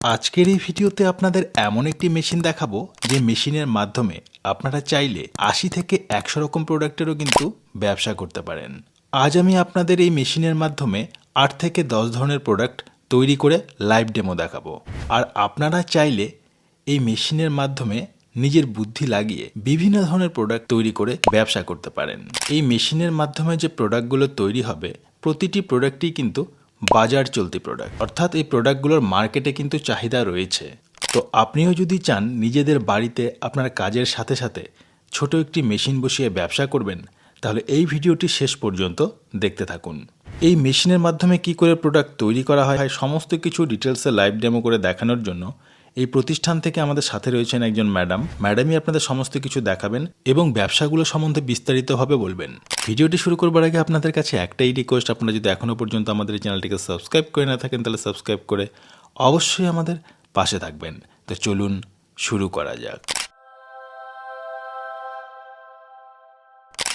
আজকের এই ভিডিওতে আপনাদের এমন একটি মেশিন দেখাবো যে মেশিনের মাধ্যমে আপনারা চাইলে ৮০ থেকে ১০০ রকম প্রোডাক্টেরও কিন্তু ব্যবসা করতে পারেন। আজ আমি আপনাদের এই মেশিনের মাধ্যমে ৮ থেকে ১০ ধরনের প্রোডাক্ট তৈরি করে লাইভ ডেমো দেখাবো। আর আপনারা চাইলে এই মেশিনের মাধ্যমে নিজের বুদ্ধি লাগিয়ে বিভিন্ন ধরনের প্রোডাক্ট তৈরি করে ব্যবসা করতে পারেন। এই মেশিনের মাধ্যমে যে প্রোডাক্টগুলো তৈরি হবে প্রতিটি প্রোডাক্টই কিন্তু বাজার চলতি প্রোডাক্ট, অর্থাৎ এই প্রোডাক্টগুলোর মার্কেটে কিন্তু চাহিদা রয়েছে। তো আপনিও যদি চান নিজেদের বাড়িতে আপনার কাজের সাথে সাথে ছোট একটি মেশিন বসিয়ে ব্যবসা করবেন, তাহলে এই ভিডিওটি শেষ পর্যন্ত দেখতে থাকুন। এই মেশিনের মাধ্যমে কি করে প্রোডাক্ট তৈরি করা হয় সমস্ত কিছু ডিটেলসে লাইভ ডেমো করে দেখানোর জন্য এই প্রতিষ্ঠান থেকে আমাদের সাথে রয়েছেন একজন ম্যাডামই আপনাদের সমস্ত কিছু দেখাবেন এবং ব্যবসাগুলো সম্বন্ধে বিস্তারিতভাবে বলবেন। ভিডিওটি শুরু করবার আগে আপনাদের কাছে একটাই রিকোয়েস্ট, আপনারা যদি এখনও পর্যন্ত আমাদের এই চ্যানেলটিকে সাবস্ক্রাইব করে না থাকেন তাহলে সাবস্ক্রাইব করে অবশ্যই আমাদের পাশে থাকবেন। তো চলুন শুরু করা যাক।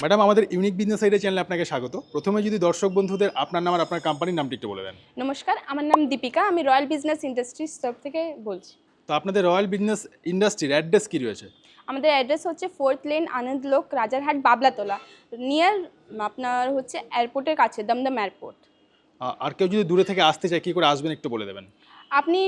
ম্যাডাম, আমাদের ইউনিক বিজনেস আইডিয়া চ্যানেলে আপনাকে স্বাগত। প্রথমে যদি দর্শক বন্ধুদের আপনার নাম আর আপনার কোম্পানির নামটি একটু বলে দেন। নমস্কার, আমার নাম দীপিকা, আমি রয়্যাল বিজনেস ইন্ডাস্ট্রিজ তরফ থেকে বলছি। তো আপনাদের রয়্যাল বিজনেস ইন্ডাস্ট্রির অ্যাড্রেস কি রয়েছে? আমাদের অ্যাড্রেস হচ্ছে 4th lane Anandalok, Rajarhat, Bablatala, near আপনার হচ্ছে এয়ারপোর্টের কাছে, দমদম এয়ারপোর্ট। আর কেউ যদি দূরে থেকে আসতে চায় কি করে আসবেন একটু বলে দেবেন। আপনি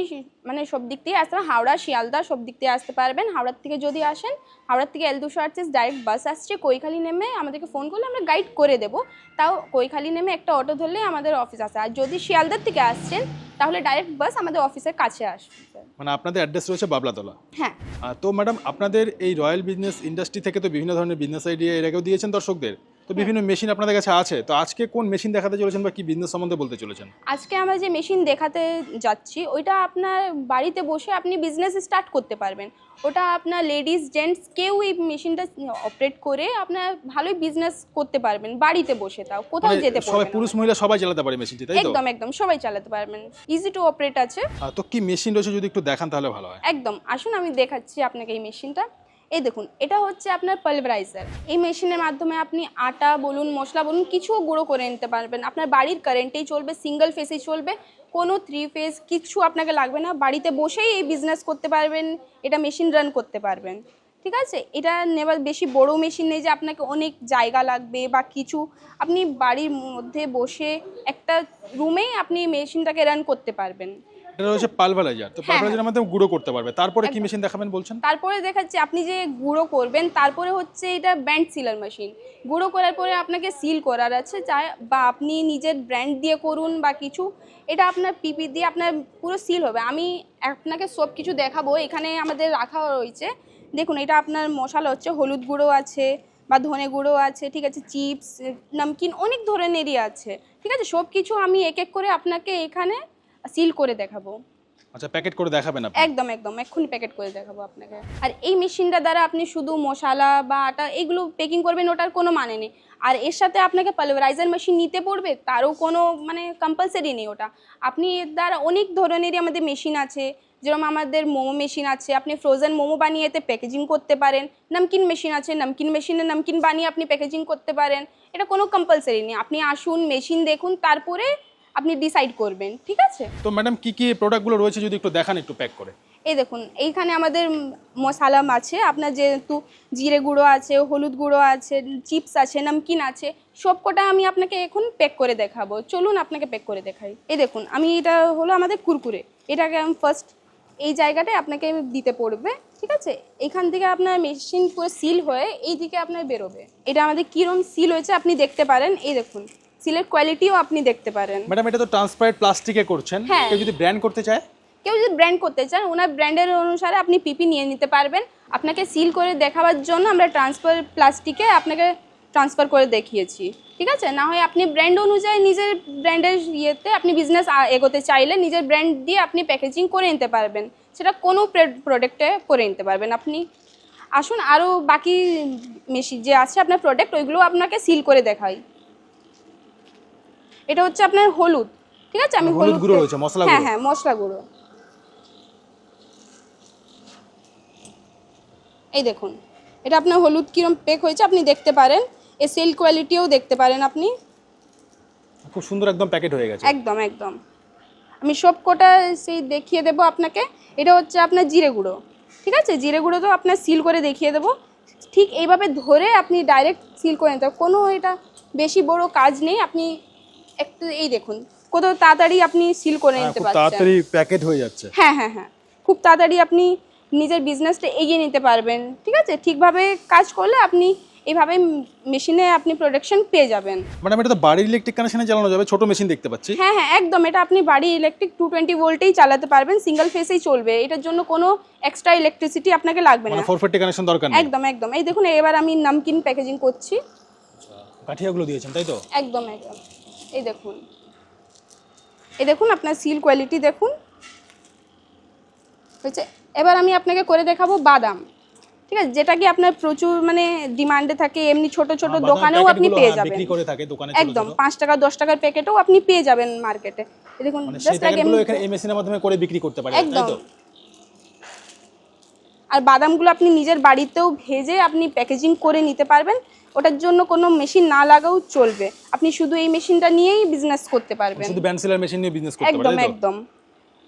মানে সব দিক থেকে আসতে পারেন, হাওড়া, শিয়ালদা সব দিক থেকে আসতে পারবেন। হাওড়ার থেকে যদি আসেন, হাওড়ার থেকে L238 ডাইরেক্ট বাস আসছে, কৈখালি নেমে আমাদেরকে ফোন করলে আমরা গাইড করে দেবো। তাও কৈখালি নেমে একটা অটো ধরলে আমাদের অফিস আসে। আর যদি শিয়ালদার থেকে আসছেন তাহলে ডাইরেক্ট বাস আমাদের অফিসের কাছে আসবে। মানে আপনাদের অ্যাড্রেস রয়েছে বাবলাতলা। হ্যাঁ। তো ম্যাডাম, আপনাদের এই রয়্যাল বিজনেস ইন্ডাস্ট্রি থেকে তো বিভিন্ন ধরনের বিজনেস আইডিয়া এর আগেও দিয়েছেন দর্শকদের, তো বিভিন্ন মেশিন আপনাদের কাছে আছে। তো আজকে কোন মেশিন দেখাতে চলেছেন বা কি বিজনেস সম্বন্ধে বলতে চলেছেন? আজকে আমরা যে মেশিন দেখাতে যাচ্ছি ওইটা আপনার বাড়িতে বসে আপনি বিজনেস স্টার্ট করতে পারবেন। ওটা আপনার লেডিস জেন্টস কেউ এই মেশিনটা অপারেট করে আপনার ভালোই বিজনেস করতে পারবেন বাড়িতে বসে, তাও কোথাও যেতে সবাই পারবেন। পুরুষ মহিলা সবাই চালাতে পারে মেশিনটি, তাই তো? একদম একদম সবাই চালাতে পারবেন, ইজি টু অপারেট আছে। তো কি মেশিন রয়েছে যদি একটু দেখান তাহলে ভালো হয়। একদম, আসুন আমি দেখাচ্ছি আপনাকে এই মেশিনটা। এই দেখুন, এটা হচ্ছে আপনার পালভারাইজার। এই মেশিনের মাধ্যমে আপনি আটা বলুন, মশলা বলুন, কিছুও গুঁড়ো করে নিতে পারবেন। আপনার বাড়ির কারেন্টেই চলবে, সিঙ্গেল ফেসেই চলবে, কোনো 3 ফেজ কিছু আপনাকে লাগবে না। বাড়িতে বসেই এই বিজনেস করতে পারবেন, এটা মেশিন রান করতে পারবেন। ঠিক আছে, এটা নেবার বেশি বড় মেশিন নেই যে আপনাকে অনেক জায়গা লাগবে বা কিছু। আপনি বাড়ির মধ্যে বসে একটা রুমেই আপনি মেশিনটাকে রান করতে পারবেন। এটা রয়েছে পালভারাইজার। তো পালভারাইজারের মাধ্যমে গুঁড়ো করতে পারবে। তারপরে কি মেশিন দেখাবেন বলছেন? তারপরে দেখাচ্ছি আপনি যে গুঁড়ো করবেন, তারপরে হচ্ছে এটা ব্র্যান্ড সিলার মেশিন। গুঁড়ো করার পরে আপনাকে সিল করার আছে, চাই বা আপনি নিজের ব্র্যান্ড দিয়ে করুন বা কিছু, এটা আপনার পিপি দিয়ে আপনার পুরো সিল হবে। আমি আপনাকে সব কিছু দেখাবো, এখানে আমাদের রাখা রয়েছে। দেখুন, এটা আপনার মশলা হচ্ছে হলুদ গুঁড়ো আছে বা ধনে গুঁড়ো আছে, ঠিক আছে, চিপস, নমকিন, অনেক ধরনেরই আছে। ঠিক আছে, সব কিছু আমি এক এক করে আপনাকে এখানে সিল করে দেখাবো। আচ্ছা, প্যাকেট করে দেখাবেন আপনি? একদম একদম, এক্ষুনি প্যাকেট করে দেখাবো আপনাকে। আর এই মেশিনটা দ্বারা আপনি শুধু মশলা বা আটা এগুলো প্যাকিং করবেন, ওটার কোনো মানে নেই। আর এর সাথে আপনাকে পালভারাইজার মেশিন নিতে পড়বে, তারও কোনো মানে কম্পালসারি নেই ওটা। আপনি এর দ্বারা অনেক ধরনেরই আমাদের মেশিন আছে, যেরকম আমাদের মোমো মেশিন আছে, আপনি ফ্রোজেন মোমো বানিয়ে এতে প্যাকেজিং করতে পারেন। নমকিন মেশিন আছে, নমকিন মেশিনে নমকিন বানিয়ে আপনি প্যাকেজিং করতে পারেন। এটা কোনো কম্পালসারি নেই, আপনি আসুন, মেশিন দেখুন, তারপরে আপনি ডিসাইড করবেন। ঠিক আছে। তো ম্যাডাম, কি কি প্রোডাক্টগুলো রয়েছে যদি একটু দেখান, একটু প্যাক করে। এই দেখুন, এইখানে আমাদের মশলা আছে, আপনার যেহেতু জিরে গুঁড়ো আছে, হলুদ গুঁড়ো আছে, চিপস আছে, নমকিন আছে, সব কটা আমি আপনাকে এখন প্যাক করে দেখাবো। চলুন আপনাকে প্যাক করে দেখাই। এই দেখুন, আমি এটা হলো আমাদের কুরকুরে, এটাকে আমি ফার্স্ট এই জায়গাটায় আপনাকে দিতে পড়বে। ঠিক আছে, এখান থেকে আপনার মেশিন পুরো সিল হয়ে এই দিকে আপনার বেরোবে। এটা আমাদের কীরকম সিল হয়েছে আপনি দেখতে পারেন। এই দেখুন, সিলের কোয়ালিটিও আপনি দেখতে পারেন। ম্যাডাম, এটা তো ট্রান্সপারেন্ট প্লাস্টিকে করছেন, হ্যাঁ। কেউ যদি ব্র্যান্ড করতে চায়? কেউ যদি ব্র্যান্ড করতে চান, ওনার ব্র্যান্ডের অনুসারে আপনি পিপি নিয়ে নিতে পারবেন। আপনাকে সিল করে দেখাবার জন্য আমরা ট্রান্সফার প্লাস্টিকে আপনাকে ট্রান্সফার করে দেখিয়েছি। ঠিক আছে, না হয় আপনি ব্র্যান্ড অনুযায়ী নিজের ব্র্যান্ডের ইয়েতে আপনি বিজনেস এগোতে চাইলে নিজের ব্র্যান্ড দিয়ে আপনি প্যাকেজিং করে নিতে পারবেন, সেটা কোনো প্রোডাক্টে করে নিতে পারবেন আপনি। আসুন, আরও বাকি মেশিন যে আছে আপনার প্রোডাক্ট, ওইগুলো আপনাকে সিল করে দেখাই। এটা হচ্ছে আপনার হলুদ। ঠিক আছে, আমি হলুদ গুঁড়ো রয়েছে, মশলা গুঁড়ো। হ্যাঁ হ্যাঁ, মশলা গুঁড়ো। এই দেখুন, এটা আপনার হলুদ কিরম প্যাক হয়েছে আপনি দেখতে পারেন, এর সেল কোয়ালিটিও দেখতে পারেন আপনি। খুব সুন্দর একদম প্যাকেট হয়ে গেছে। একদম একদম। আমি সব কটা সেই দেখিয়ে দেবো আপনাকে। এটা হচ্ছে আপনার জিরে গুঁড়ো, ঠিক আছে? জিরে গুঁড়ো তো আপনার সিল করে দেখিয়ে দেবো। ঠিক এইভাবে ধরে আপনি ডাইরেক্ট সিল করে নিতে হবে, কোনো এটা বেশি বড় কাজ নেই। আপনি একটু এই দেখুন কত তাড়াতাড়ি আপনি সিল করে নিতে খুব পারছেন। তাড়াতাড়ি প্যাকেট হয়ে যাচ্ছে। হ্যাঁ হ্যাঁ হ্যাঁ, খুব তাড়াতাড়ি আপনি নিজের বিজনেসটা এগিয়ে নিতে পারবেন, ঠিক আছে? ঠিকভাবে কাজ করলে আপনি এইভাবে মেশিনে আপনি প্রোডাকশন পেয়ে যাবেন। ম্যাডাম এটা তো বাড়ির ইলেকট্রিক কানেকশনে চালানো যাবে, ছোট মেশিন দেখতে পাচ্ছি। হ্যাঁ হ্যাঁ একদম, এটা আপনি বাড়ি ইলেকট্রিক 220 ভোল্টেই চালাতে পারবেন, সিঙ্গেল ফেসেই চলবে। এটার জন্য কোনো এক্সট্রা ইলেকট্রিসিটি আপনাকে লাগবে মানে না। 450 কানেকশন দরকার নেই। একদম একদম। এই দেখুন এবার আমি নামকিন প্যাকেজিং করছি। কাঠিয়াগুলো দিয়েছেন তাই তো? একদম একদম। এই দেখুন, এই দেখুন আপনার সিল কোয়ালিটি দেখুন হয়েছে। এবার আমি আপনাকে করে দেখাবো বাদাম, ঠিক আছে? যেটা কি আপনার প্রচুর মানে ডিমান্ডে থাকে, এমনি ছোট ছোট বাদামের দোকানেও আপনি প্যাকেটগুলো, পেয়ে হ্যাঁ, যাবেন। বিক্রি করে থাকে দোকানে ছোট একদম ছোট। 5 টাকা 10 টাকার প্যাকেটও আপনি পেয়ে যাবেন মার্কেটে। এই দেখুন মানে সেই জাস্ট আগে প্যাকেটগুলো এখানে এই মেশিনের মাধ্যমে করে বিক্রি করতে পারে তাই একদম। তো? আর বাদামগুলো আপনি নিজের বাড়িতেও ভেজে আপনি প্যাকেজিং করে নিতে পারবেন, ওটার জন্য কোনো মেশিন না লাগাও চলবে। আপনি শুধু এই মেশিনটা নিয়েই বিজনেস করতে পারবেন। শুধু ব্যান্সেলার মেশিন নিয়ে বিজনেস করতে পারে একদম তাই তো? একদম।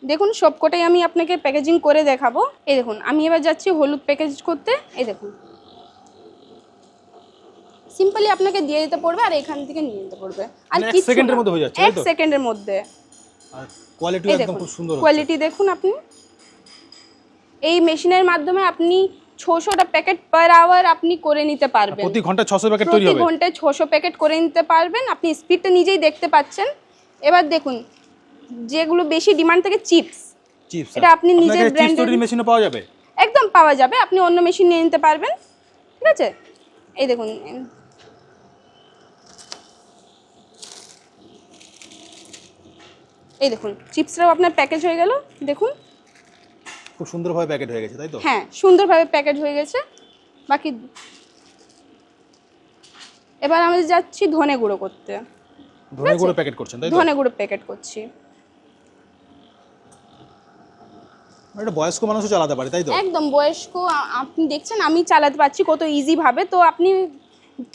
দেখুন সবকটাই আমি আপনাকে প্যাকেজিং করে দেখাবো। এই দেখুন আমি এবার যাচ্ছি হলুদ প্যাকেজ করতে। এই দেখুন সিম্পলি আপনাকে দিয়ে দিতে পড়বে আর এখান থেকে নিয়ে নিতে পড়বে, আর মানে এক কিছু সেকেন্ডের মধ্যে হয়ে যাচ্ছে, তাই 1 তো? সেকেন্ডের মধ্যে। আর কোয়ালিটি এই একদম দেখুন খুব সুন্দর হচ্ছে। কোয়ালিটি দেখুন আপনি। এই মেশিনের মাধ্যমে আপনি 600টা প্যাকেট পার আওয়ার আপনি করে নিতে পারবেন। প্রতি ঘন্টা 600 প্যাকেট তৈরি প্রতি হবে। ঘন্টায় 600 প্যাকেট করে নিতে পারবেন। আপনি স্পিডটা নিজেই দেখতে পাচ্ছেন। এবার দেখুন যেগুলো বেশি ডিমান্ড থাকে চিপস, চিপস এটা আপনি নিজের চিপস ব্র্যান্ডের তৈরির মেশিনও পাওয়া যাবে? একদম পাওয়া যাবে। আপনি অন্য মেশিন নিয়ে নিতে পারবেন, ঠিক আছে? এই দেখুন এই দেখুন চিপসটাও আপনার প্যাকেজ হয়ে গেল। দেখুন খুব সুন্দরভাবে প্যাকেট হয়ে গেছে তাই তো? হ্যাঁ সুন্দরভাবে প্যাকেজ হয়ে গেছে। বাকি এবার আমি যাচ্ছি ধনে গুঁড়ো করতে। ধনে গুঁড়ো প্যাকেট করছেন তাই তো? ধনে গুঁড়ো প্যাকেট করছি। এটা বয়স্ক মানুষও চালাতে পারে তাই তো? একদম বয়স্ক, আপনি দেখছেন আমি চালাতে পারছি কত ইজি ভাবে, তো আপনি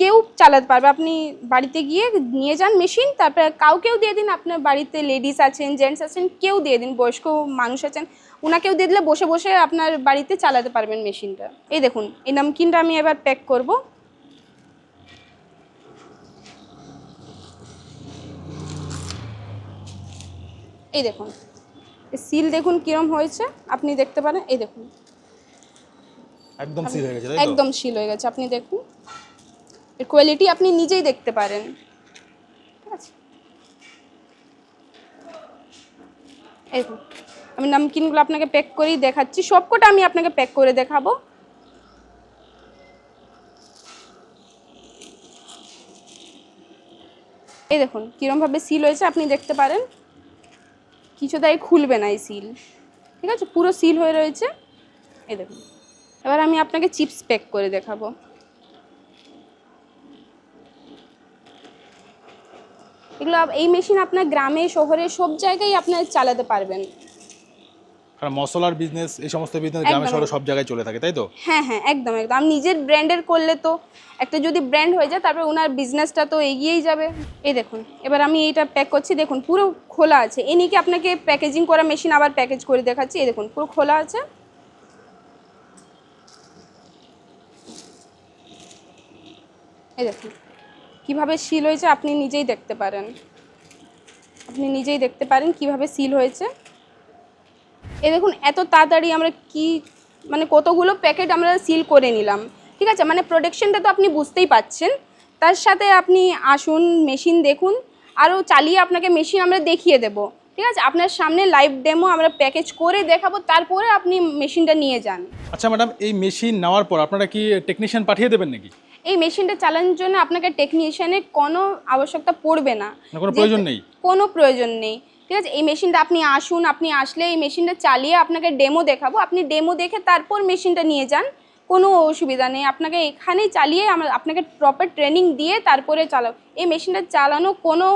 কেউ চালাতে পারবে। আপনি বাড়িতে গিয়ে নিয়ে যান মেশিন, তারপরে কাউকেও দিয়ে দিন। আপনার বাড়িতে লেডিস আছেন, জেন্টস আছেন, কেউ দিয়ে দিন, বয়স্ক মানুষ আছেন, ওনাকেও দিয়ে দিলে বসে বসে আপনার বাড়িতে চালাতে পারবেন মেশিনটা। এই দেখুন এই নামকিনটা আমি এবার প্যাক করব। এই দেখুন সিল দেখুন কিরম হয়েছে, আপনি দেখতে পারেন। এই দেখুন একদম সিল হয়ে গেছে তাই তো? একদম সিল হয়ে গেছে, আপনি দেখুন এর কোয়ালিটি আপনি নিজেই দেখতে পারেন, ঠিক আছে? এই দেখুন আমি নামকিনগুলো আপনাকে প্যাক করেই দেখাচ্ছি, সবকটা আমি আপনাকে প্যাক করে দেখাবো। এই দেখুন কীরমভাবে সিল হয়েছে আপনি দেখতে পারেন, কিছুটাই খুলবে না এই সিল, ঠিক আছে? পুরো সিল হয়ে রয়েছে। এই দেখুন এবার আমি আপনাকে চিপস প্যাক করে দেখাবো। এগুলো এই মেশিন আপনার গ্রামে শহরে সব জায়গায় আপনার চালাতে পারবেন। আর মশলার বিজনেস, এই সমস্ত বিজনেস গ্রামে শহরে সব জায়গায় চলে থাকে তাই তো? হ্যাঁ হ্যাঁ একদম একদম। আমি নিজের ব্র্যান্ডের করলে তো একটা যদি ব্র্যান্ড হয়ে যায় তারপরে ওনার বিজনেসটা তো এগিয়েই যাবে। এই দেখুন এবার আমি এইটা প্যাক করছি, দেখুন পুরো খোলা আছে। এ নিয়ে কি আপনাকে প্যাকেজিং করা মেশিন আবার প্যাকেজ করে দেখাচ্ছি। এই দেখুন পুরো খোলা আছে। এই দেখুন কীভাবে সিল হয়েছে আপনি নিজেই দেখতে পারেন, আপনি নিজেই দেখতে পারেন কীভাবে সিল হয়েছে। এই দেখুন এত তাড়াতাড়ি আমরা কি মানে কতগুলো প্যাকেট আমরা সিল করে নিলাম, ঠিক আছে? মানে প্রোডাকশনটা তো আপনি বুঝতেই পাচ্ছেন। তার সাথে আপনি আসুন মেশিন দেখুন, আরও চালিয়ে আপনাকে মেশিন আমরা দেখিয়ে দেব, ঠিক আছে? আপনার সামনে লাইভ ডেমো আমরা প্যাকেজ করে দেখাবো, তারপরে আপনি মেশিনটা নিয়ে যান। আচ্ছা ম্যাডাম, এই মেশিন নেওয়ার পর আপনারা কি টেকনিশিয়ান পাঠিয়ে দেবেন নাকি? এই মেশিনটা চালানোর জন্য আপনাকে টেকনিশিয়ানের কোনো আবশ্যকতা পড়বে না, না কোনো প্রয়োজন নেই? কোনো প্রয়োজন নেই, ঠিক আছে? এই মেশিনটা আপনি আসুন, আপনি আসলে এই মেশিনটা চালিয়ে আপনাকে ডেমো দেখাবো, আপনি ডেমো দেখে তারপর মেশিনটা নিয়ে যান, কোনো অসুবিধা নেই। আপনাকে এখানেই চালিয়ে আমরা আপনাকে প্রপার ট্রেনিং দিয়ে তারপরে চালাবো। এই মেশিনটা চালানো কোনো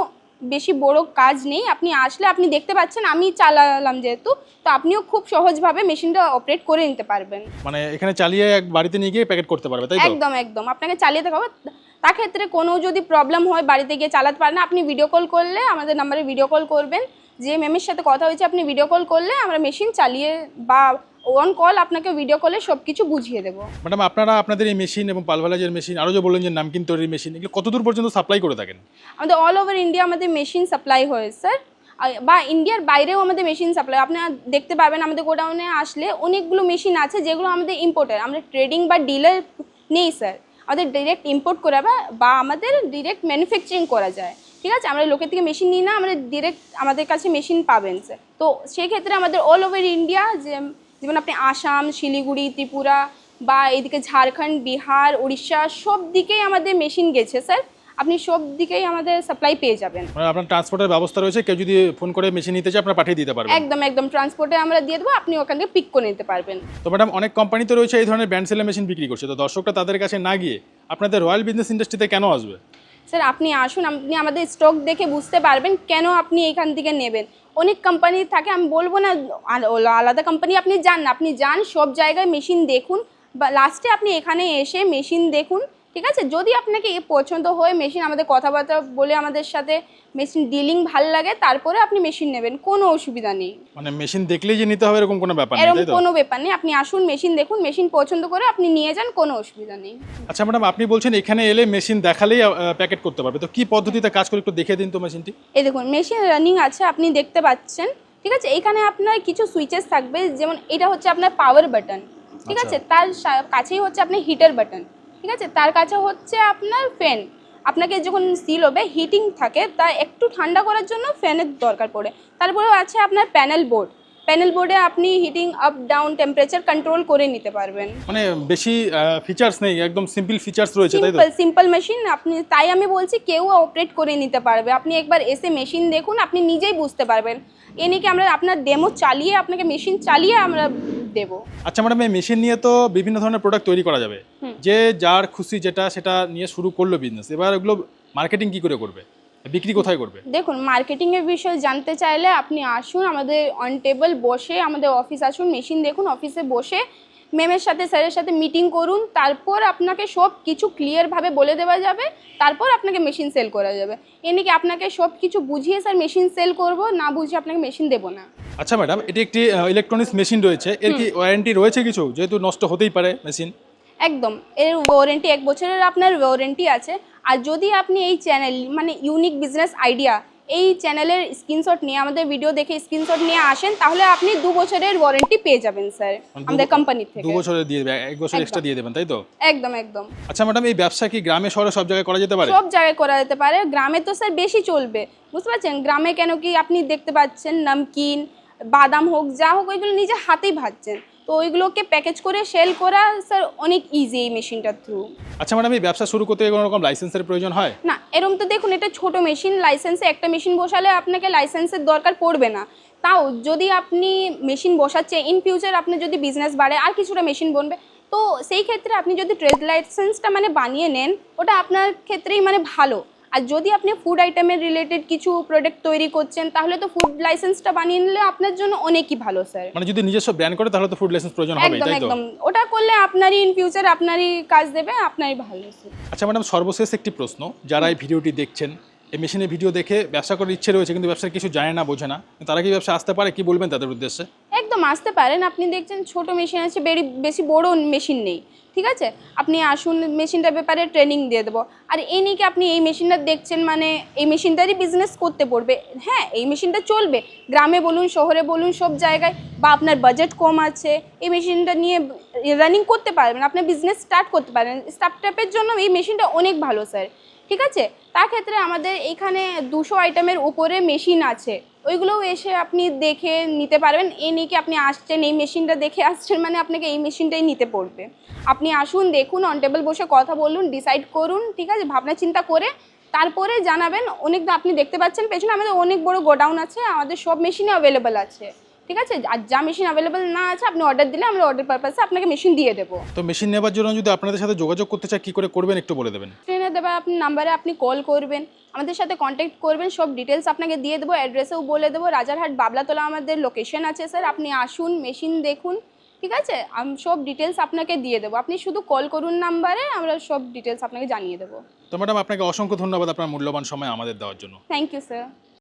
বেশি বড় কাজ নেই। আপনি আসলে আপনি দেখতে পাচ্ছেন আমি চালালাম যেহেতু, তো আপনিও খুব সহজভাবে মেশিনটা অপারেট করে নিতে পারবেন। মানে এখানে চালিয়ে এক বাড়িতে নিয়ে গিয়ে প্যাকেট করতে পারবে তাই তো? একদম একদম। আপনাকে চালিয়ে দেখাবো। তার ক্ষেত্রে কোনো যদি প্রবলেম হয় বাড়িতে গিয়ে চালাতে পারেন না, আপনি ভিডিও কল করলে আমাদের নাম্বারে ভিডিও কল করবেন, যে ম্যামের সাথে কথা হয়েছে আপনি ভিডিও কল করলে আমরা মেশিন চালিয়ে বা অন কল আপনাকে ভিডিও কলে সব কিছু বুঝিয়ে দেবো। ম্যাডাম আপনারা আপনাদের এই মেশিন এবং পালভালাইজার মেশিন আরও যে বললেন যে নামকিন তৈরির মেশিন, এগুলো কতদূর পর্যন্ত সাপ্লাই করে থাকেন? আমাদের অল ওভার ইন্ডিয়া আমাদের মেশিন সাপ্লাই হয় স্যার, বা ইন্ডিয়ার বাইরেও আমাদের মেশিন সাপ্লাই আপনারা দেখতে পাবেন। আমাদের গোডাউনে আসলে অনেকগুলো মেশিন আছে যেগুলো আমাদের ইম্পোর্টার, আমরা ট্রেডিং বা ডিলার নেই স্যার, আমাদের ডিরেক্ট ইম্পোর্ট করা বা আমাদের ডিরেক্ট ম্যানুফ্যাকচারিং করা যায়। ঠিক আছে, আমরা লোকের থেকে মেশিন নিই না, আমরা ডিরেক্ট আমাদের কাছে মেশিন পাবেন স্যার। তো সেক্ষেত্রে আমাদের অল ওভার ইন্ডিয়া, যেমন আপনি আসাম, শিলিগুড়ি, ত্রিপুরা বা এদিকে ঝাড়খণ্ড, বিহার, উড়িষ্যা সব দিকেই আমাদের মেশিন গেছে স্যার। আপনি সব দিকেই আমাদের সাপ্লাই পেয়ে যাবেন। মানে আপনার ট্রান্সপোর্টের ব্যবস্থা রয়েছে, কেউ যদি ফোন করে মেশিন নিতে চায় আপনারা পাঠিয়ে দিতে পারবেন? একদম একদম, ট্রান্সপোর্টে আমরা দিয়ে দেবো, আপনি ওখান থেকে পিক করে নিতে পারবেন। তো ম্যাডাম অনেক কোম্পানি তো রয়েছে এই ধরনের ব্র্যান্ড সেলের মেশিন বিক্রি করছে, তো দর্শকরা তাদের কাছে না গিয়ে আপনাদের রয়্যাল বিজনেস ইন্ডাস্ট্রিতে কেন আসবে? স্যার আপনি আসুন, আপনি আমাদের স্টক দেখে বুঝতে পারবেন কেন আপনি এখান থেকে নেবেন। অনেক কোম্পানি থাকে, আমি বলবো না আলাদা কোম্পানি আপনি যান না, আপনি যান সব জায়গায় মেশিন দেখুন, বা লাস্টে আপনি এখানে এসে মেশিন দেখুন। ঠিক আছে, যদি আপনাকে পছন্দ হয় মেশিন, আমাদের কথাবার্তা বলে আমাদের সাথে মেশিন ডিলিং ভালো লাগে, তারপরে আপনি মেশিন নেবেন, কোনো অসুবিধা নেই। মানে মেশিন দেখলেই যে নিতে হবে এরকম কোনো ব্যাপার নেই, এরকম তাই তো? কোনো ব্যাপার নেই, আপনি আসুন মেশিন দেখুন, মেশিন পছন্দ করে আপনি নিয়ে যান, কোনো অসুবিধা নেই। আচ্ছা ম্যাডাম, আপনি বলছেন এখানে এলে মেশিন দেখালেই প্যাকেট করতে পারবে, তো কি পদ্ধতিতে কাজ করে একটু দেখিয়ে দিন তো মেশিনটি। এই দেখুন মেশিন রানিং আছে, আপনি দেখতে পাচ্ছেন। ঠিক আছে, এখানে আপনার কিছু সুইচেস থাকবে, যেমন এটা হচ্ছে আপনার পাওয়ার বাটন। ঠিক আছে, তার কাছেই হচ্ছে আপনার হিটার বাটন। ঠিক আছে, তার কাছে হচ্ছে আপনার ফ্যান। আপনাকে যখন সিল হবে হিটিং থাকে, তা একটু ঠান্ডা করার জন্য ফ্যানের দরকার পড়ে। তারপরেও আছে আপনার প্যানেল বোর্ড। প্যানেল বোর্ডে আপনি heating up down temperature control করে নিতে পারবেন। মানে বেশি ফিচার্স নেই, একদম সিম্পল ফিচার্স রয়েছে, তাই তো? সিম্পল মেশিন, আপনি তাই আমি বলছি কেউ অপারেট করে নিতে পারবে। আপনি একবার এসে মেশিন দেখুন, আপনি নিজেই বুঝতে পারবেন। এ নিয়ে কি আমরা আপনার ডেমো চালিয়ে আপনাকে মেশিন চালিয়ে আমরা দেবো। আচ্ছা ম্যাডাম, এই মেশিন নিয়ে তো বিভিন্ন ধরনের প্রোডাক্ট তৈরি করা যাবে, যে যার খুশি যেটা সেটা নিয়ে শুরু করলো বিজনেস, এবার ওগুলো মার্কেটিং কি করে করবে, বিক্রি কোথায় করবে? দেখুন মার্কেটিংয়ের বিষয়ে জানতে চাইলে আপনি আসুন আমাদের অন টেবল বসে, আমাদের অফিস আসুন, মেশিন দেখুন, অফিসে বসে ম্যামের সাথে স্যারের সাথে মিটিং করুন, তারপর আপনাকে সব কিছু ক্লিয়ারভাবে বলে দেওয়া যাবে, তারপর আপনাকে মেশিন সেল করা যাবে। এনে কি আপনাকে সব কিছু বুঝিয়ে স্যার মেশিন সেল করব, না বুঝিয়ে আপনাকে মেশিন দেবো না। আচ্ছা ম্যাডাম, এটি একটি ইলেকট্রনিক্স মেশিন রয়েছে, এর কি ওয়ারেন্টি রয়েছে কিছু, যেহেতু নষ্ট হতেই পারে মেশিন? একদম, এর ওয়ারেন্টি 1 বছরের আপনার ওয়ারেন্টি আছে। আর যদি আপনি এই চ্যানেল মানে ইউনিক বিজনেস আইডিয়া এই চ্যানেলের স্ক্রিনশট নিয়ে আমাদের ভিডিও দেখে স্ক্রিনশট নিয়ে আসেন, তাহলে আপনি 2 বছরের ওয়ারেন্টি পেয়ে যাবেন স্যার আমাদের কোম্পানি থেকে। 2 বছরের দিয়ে দেবে, 1 বছর এক্সট্রা দিয়ে দেবেন, তাই তো? একদম একদম। আচ্ছা ম্যাডাম, এই ব্যবসা কি গ্রামে শহরে সব জায়গায় করা যেতে পারে? সব জায়গায় করা যেতে পারে, গ্রামে তো স্যার বেশি চলবে, বুঝতে পারছেন? গ্রামে কেন কি আপনি দেখতে পাচ্ছেন নমকিন, বাদাম হোক যা হোক, ওইগুলো নিজে হাতেই ভাজছেন, তো ওইগুলোকে প্যাকেজ করে সেল করা স্যার অনেক ইজি এই মেশিনটার থ্রু। আচ্ছা ম্যাডাম, এই ব্যবসা শুরু করতে কোনো রকম লাইসেন্সের প্রয়োজন হয়? না, এরকম তো দেখুন এটা ছোট মেশিন, লাইসেন্সে একটা মেশিন বসালে আপনাকে লাইসেন্সের দরকার পড়বে না। তাও যদি আপনি মেশিন বসাচ্ছেন, ইন ফিউচার আপনি যদি বিজনেস বাড়ে আর কিছুটা মেশিন বনবে, তো সেই ক্ষেত্রে আপনি যদি ট্রেড লাইসেন্সটা মানে বানিয়ে নেন, ওটা আপনার ক্ষেত্রেই মানে ভালো। আর যদি আপনি ফুড আইটেমের রিলেটেড কিছু প্রোডাক্ট তৈরি করছেন, তাহলে তো ফুড লাইসেন্সটা বানিয়ে নিলে আপনার জন্য অনেকই ভালো স্যার। মানে যদি নিজস্ব ব্র্যান্ড করে তাহলে তো ফুড লাইসেন্স প্রয়োজন হবে, একদম তাই তো? একদম, ওটা করলে আপনারই ইন ফিউচার আপনারই কাজ দেবে, আপনারই ভালো স্যার। আচ্ছা ম্যাডাম, সর্বশেষ একটি প্রশ্ন, যারা এই ভিডিওটি দেখছেন, এই মেশিনের ভিডিও দেখে ব্যবসা করার ইচ্ছে রয়েছে কিন্তু ব্যবসার কিছু জানে না, বোঝে না, তারা কি ব্যবসা আসতে পারে, কি বলবেন তাদের উদ্দেশ্যে? একদম আসতে পারেন, আপনি দেখছেন ছোট মেশিন আছে, বেশি বড় মেশিন নেই। ঠিক আছে, আপনি আসুন, মেশিনটার ব্যাপারে ট্রেনিং দিয়ে দেবো। আর এই নিয়ে কি আপনি এই মেশিনটা দেখছেন মানে এই মেশিনটারই বিজনেস করতে পড়বে, হ্যাঁ এই মেশিনটা চলবে গ্রামে বলুন শহরে বলুন সব জায়গায়, বা আপনার বাজেট কম আছে এই মেশিনটা নিয়ে রানিং করতে পারবেন, আপনি বিজনেস স্টার্ট করতে পারেন। স্টার্টআপের জন্য এই মেশিনটা অনেক ভালো স্যার। ঠিক আছে, তার ক্ষেত্রে আমাদের এখানে 200 আইটেমের উপরে মেশিন আছে, ওইগুলোও এসে আপনি দেখে নিতে পারবেন। এই নিয়ে কি আপনি আসছেন এই মেশিনটা দেখে আসছেন মানে আপনাকে এই মেশিনটাই নিতে পড়বে। আপনি আসুন, দেখুন, অন টেবল বসে কথা বলুন, ডিসাইড করুন, ঠিক আছে, ভাবনা চিন্তা করে তারপরে জানাবেন। অনেক আপনি দেখতে পাচ্ছেন পেছনে আমাদের অনেক বড় গোডাউন আছে, আমাদের সব মেশিনই অ্যাভেলেবেল আছে। ঠিক আছে, আর যা মেশিন অ্যাভেলেবেল না আছে আপনি অর্ডার দিলে আমরা অর্ডার পারপাসে আপনাকে মেশিন দিয়ে দেবো। তো মেশিন নেবার জন্য যদি আপনাদের সাথে যোগাযোগ করতে চায় কি করে করবেন একটু বলে দেবেন? ট্রেনে দেওয়া আপনি নাম্বারে আপনি কল করবেন, আমাদের সাথে কন্ট্যাক্ট করবেন, সব ডিটেলস আপনাকে দিয়ে দেবো, অ্যাড্রেসেও বলে দেবো। রাজারহাট বাবলাতলা আমাদের লোকেশন আছে স্যার, আপনি আসুন মেশিন দেখুন। ঠিক আছে, আমি সব ডিটেলস আপনাকে দিয়ে দেবো, আপনি শুধু কল করুন নাম্বারে, আমরা সব ডিটেলস আপনাকে জানিয়ে দেবো। তো ম্যাডাম, আপনাকে অসংখ্য ধন্যবাদ আপনার মূল্যবান সময় আমাদের দেওয়ার জন্য। Thank you sir.